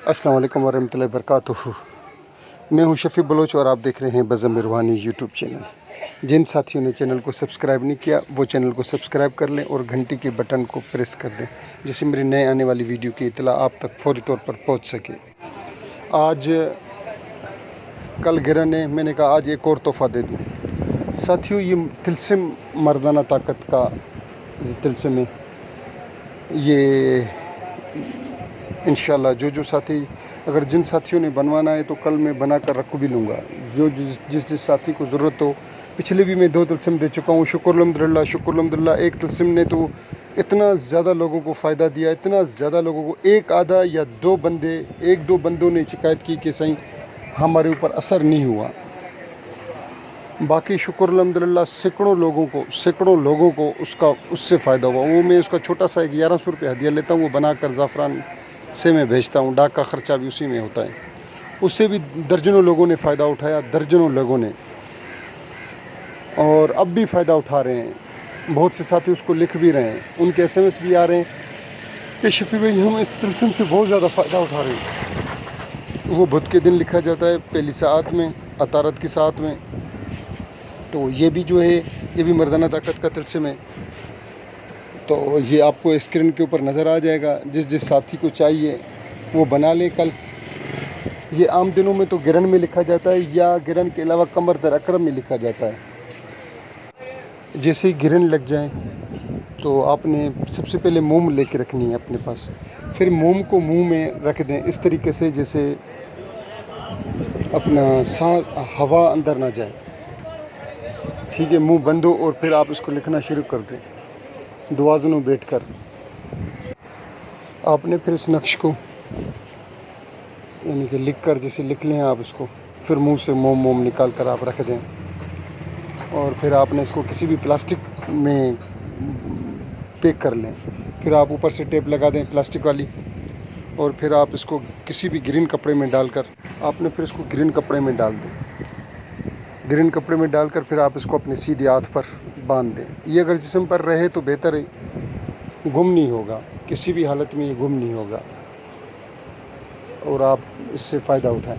अस्सलाम वालेकुम वरहमतुल्लाहि वबरकातुहू। मैं हूं शफ़ी बलोच और आप देख रहे हैं बज़म रूहानी यूट्यूब चैनल। जिन साथियों ने चैनल को सब्सक्राइब नहीं किया वो चैनल को सब्सक्राइब कर लें और घंटी के बटन को प्रेस कर दें, जिससे मेरी नए आने वाली वीडियो की इत्तला आप तक फौरी तौर पर पहुंच सके। आज कल गिरा ने मैंने कहा आज एक और तोहफ़ा दे दूँ। साथियों, ये तिलस्म मर्दाना ताकत का तिलस्म है। ये इंशाल्लाह जो साथी, अगर जिन साथियों ने बनवाना है तो कल मैं बना कर रख भी लूँगा। जो जिस साथी को ज़रूरत हो, पिछले भी मैं 2 तिलस्म दे चुका हूँ। शुक्र अल्हम्दुलिल्लाह। एक तिलस्म ने तो इतना ज़्यादा लोगों को फ़ायदा दिया, इतना ज़्यादा लोगों को, एक आधा या 2 बंदे, 1-2 बंदों ने शिकायत की कि सही हमारे ऊपर असर नहीं हुआ। बाकी शुक्र अल्हम्दुलिल्लाह सैकड़ों लोगों को उससे फ़ायदा हुआ। वो मैं उसका छोटा सा एक 1100 रुपये हदिया लेता हूँ, वो बनाकर ज़ाफ़रान से मैं भेजता हूँ। डाक का ख़र्चा भी उसी में होता है। उससे भी दर्जनों लोगों ने फ़ायदा उठाया, दर्जनों लोगों ने, और अब भी फ़ायदा उठा रहे हैं। बहुत से साथी उसको लिख भी रहे हैं, उनके SMS भी आ रहे हैं कि शफ़ी भाई हम इस तिलस्म से बहुत ज़्यादा फ़ायदा उठा रहे हैं। वो बुध के दिन लिखा जाता है, पहली सात में, अतारत की सात में। तो ये भी जो है, ये भी मर्दाना ताकत का तिलस्म है। तो ये आपको स्क्रीन के ऊपर नज़र आ जाएगा। जिस साथी को चाहिए वो बना ले कल। ये आम दिनों में तो गिरन में लिखा जाता है, या गिरन के अलावा कमर दर अकरम में लिखा जाता है। जैसे ही गिरन लग जाए तो आपने सबसे पहले मोम लेके रखनी है अपने पास। फिर मोम को मुंह में रख दें इस तरीके से जैसे अपना सांस, हवा अंदर ना जाए। ठीक है, मुंह बंद हो, और फिर आप इसको लिखना शुरू कर दें दुआज़नों बैठ कर। आपने फिर इस नक्श को यानी कि लिख कर, जैसे लिख लें आप इसको, फिर मुंह से मोम निकाल कर आप रख दें। और फिर आपने इसको किसी भी प्लास्टिक में पैक कर लें। फिर आप ऊपर से टेप लगा दें प्लास्टिक वाली, और फिर आप इसको किसी भी ग्रीन कपड़े में डालकर, आपने फिर इसको ग्रीन कपड़े में डाल दें। ग्रीन कपड़े में डालकर फिर आप इसको अपने सीधे हाथ पर बांध दें। ये अगर जिस्म पर रहे तो बेहतर है, गुम नहीं होगा, किसी भी हालत में ये गुम नहीं होगा, और आप इससे फ़ायदा उठाएं।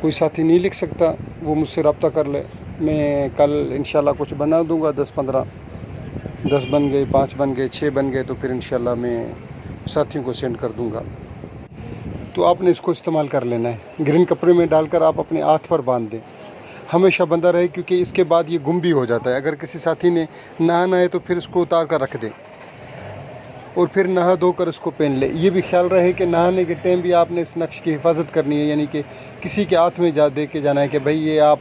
कोई साथी नहीं लिख सकता वो मुझसे रब्ता कर ले। मैं कल इंशाल्लाह कुछ बना दूंगा, 10-15, 10 बन गए, 5 बन गए, 6 बन गए तो फिर इंशाल्लाह मैं साथियों को सेंड कर दूंगा। तो आपने इसको इस्तेमाल कर लेना है। ग्रीन कपड़े में डालकर आप अपने हाथ पर बांध दें, हमेशा बंधा रहे, क्योंकि इसके बाद ये गुम भी हो जाता है। अगर किसी साथी ने नहाना है तो फिर इसको उतार कर रख दें, और फिर नहा धो कर इसको पहन ले। ये भी ख्याल रहे कि नहाने के टाइम भी आपने इस नक्श की हिफाजत करनी है, यानी कि किसी के हाथ में दे के जाना है कि भाई ये आप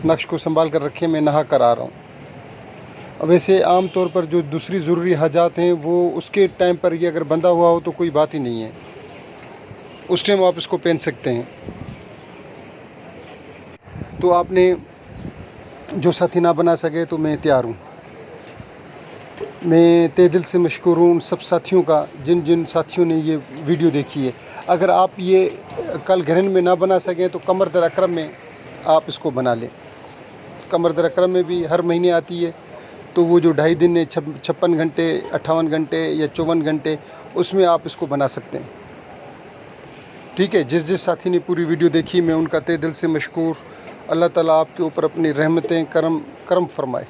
नक्श को संभाल कर रखें, मैं नहा कर आ रहा हूँ। वैसे आम तौर पर जो दूसरी ज़रूरी हाजात हैं वो उसके टाइम पर ये अगर बंधा हुआ हो तो कोई बात ही नहीं है, उस टाइम आप इसको पहन सकते हैं। तो आपने जो साथी ना बना सके तो मैं तैयार हूँ। मैं तहे दिल से मशकूर हूँ उन सब साथियों का जिन साथियों ने ये वीडियो देखी है। अगर आप ये कल घरन में ना बना सकें तो कमर दर अकरम में आप इसको बना लें। कमर दर अकरम में भी हर महीने आती है, तो वो जो 2.5 दिन है, 56 घंटे, 58 घंटे या 54 घंटे, उसमें आप इसको बना सकते हैं। ठीक है, जिस साथी ने पूरी वीडियो देखी मैं उनका तहे दिल से मशकूर। अल्लाह ताला आपके ऊपर अपनी रहमतें करम फरमाए।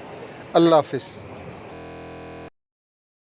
अल्लाह हाफ़िज़।